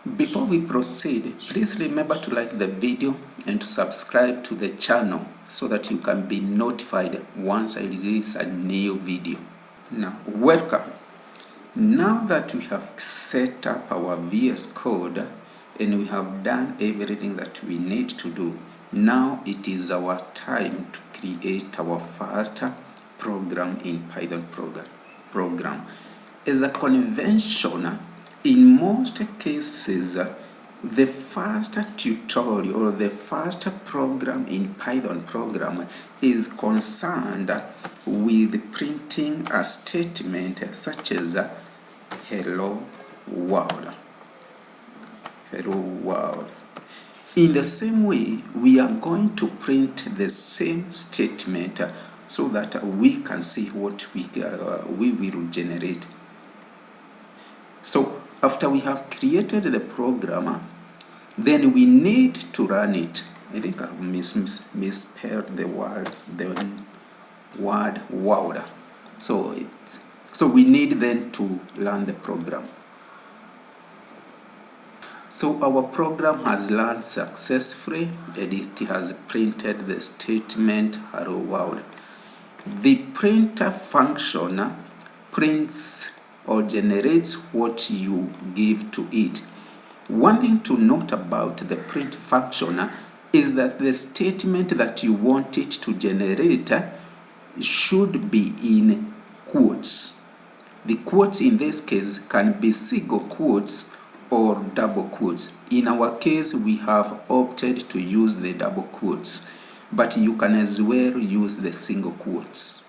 Before we proceed, please remember to like the video and to subscribe to the channel so that you can be notified once I release a new video. Now, welcome. Now that we have set up our VS Code and we have done everything that we need to do, now it is our time to create our first program in Python program. As a convention, in most cases, the first tutorial or the first program in Python program is concerned with printing a statement such as hello world. Hello world. In the same way, we are going to print the same statement so that we can see what we will generate. So after we have created the program, then we need to run it. I think I've misspelled the word world. So we need then to run the program. So our program has run successfully and it has printed the statement hello world. The printer function prints or generates what you give to it. One thing to note about the print function is that the statement that you want it to generate should be in quotes. The quotes in this case can be single quotes or double quotes. In our case, we have opted to use the double quotes, but you can as well use the single quotes.